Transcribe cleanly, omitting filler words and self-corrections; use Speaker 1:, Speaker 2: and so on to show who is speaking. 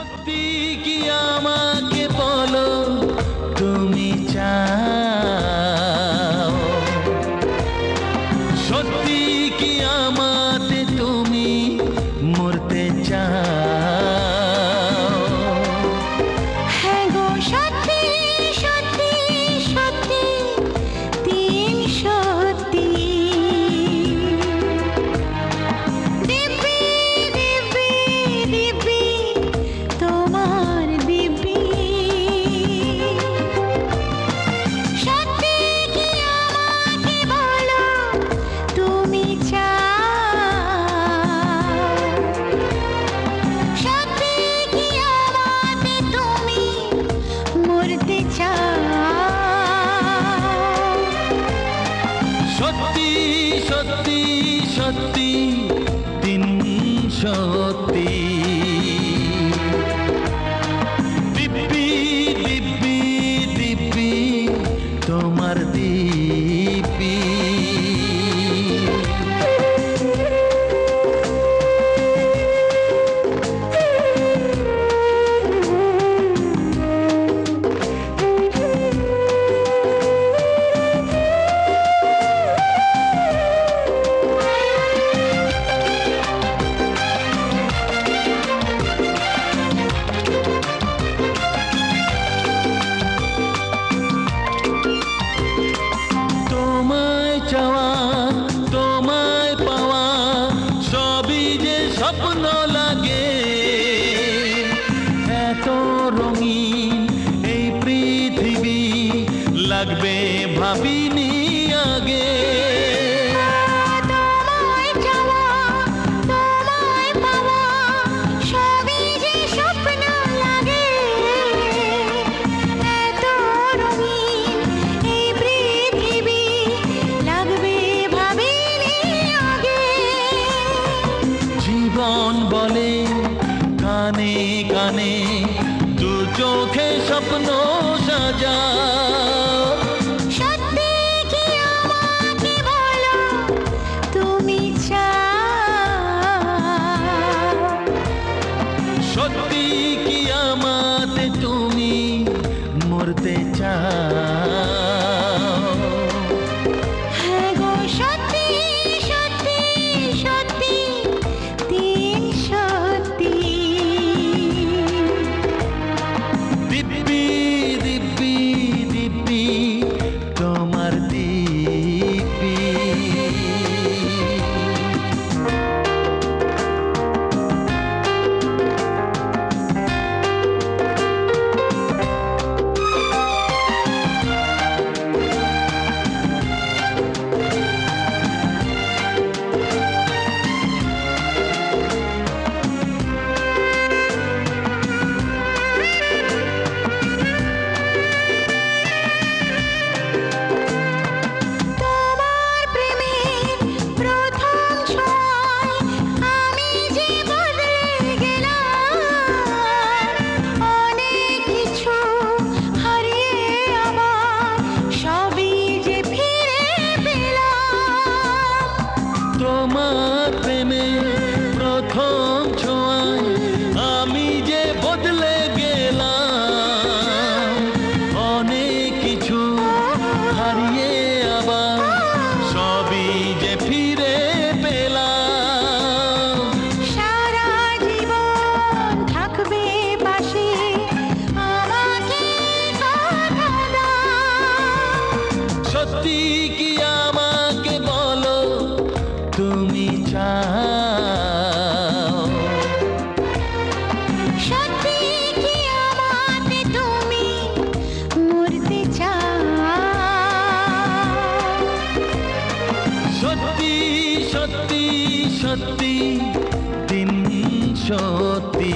Speaker 1: সত্যি কি আমাকে বলো তুমি চাও, সত্যি কি আমাতে তুমি মরতে চাও?
Speaker 2: হ্যাঁ গো সত্যি সত্যি সত্যি তিন সত্যি, দিব্যি দিব্যি দিব্যি তোমার দিব্যি। সত্যি কি আমাকে বলো তুমি চাও, সত্যি কি আমাতে তুমি মরতে চাও?
Speaker 1: সত্যি সত্যি সত্যি তিন সত্যি, দিব্যি দিব্যি দিব্যি তোমার দিব্যি। তোমায় চাওয়া তোমায় পাওয়া সবই যে স্বপ্ন লাগে, এত রঙিন এই পৃথিবী লাগবে ভাবিনি আগে।
Speaker 2: তোমায় চাওয়া তোমায় পাওয়া সবই যে স্বপ্ন লাগে, এত রঙিন এই পৃথিবী লাগবে ভাবিনি আগে।
Speaker 1: জীবন বলে কানে কানে দু চোখে স্বপ্ন সাজা,
Speaker 2: সত্যি কি আমাকে বলো তুমি চাও,
Speaker 1: সত্যি কি আমাতে তুমি মরতে চাও?
Speaker 2: হ্যাঁ গো সত্যি সত্যি সত্যি তিন সত্যি,
Speaker 1: দিব্যি দিব্যি দিব্যি তোমার দিব্যি।
Speaker 2: তোমার প্রেমের প্রথম ছোঁয়ায় আমি যে বদলে গেলাম, অনেক কিছু হারিয়ে আবার সবই যে ফিরে পেলাম।
Speaker 1: তোমার প্রেমে প্রথম ছোঁয়ায় আমি যে বদলে গেলাম, অনেক কিছু হারিয়ে আবার সবই যে ফিরে পেলাম।
Speaker 2: সারা জীবন থাকবে পাশে আমাকে কথা দাও,
Speaker 1: সত্যি কি আমাকে বলো তুমি চাও,
Speaker 2: সত্যি কি আমাতে তুমি মরতে চাও?
Speaker 1: সত্যি সত্যি সত্যি তিন সত্যি।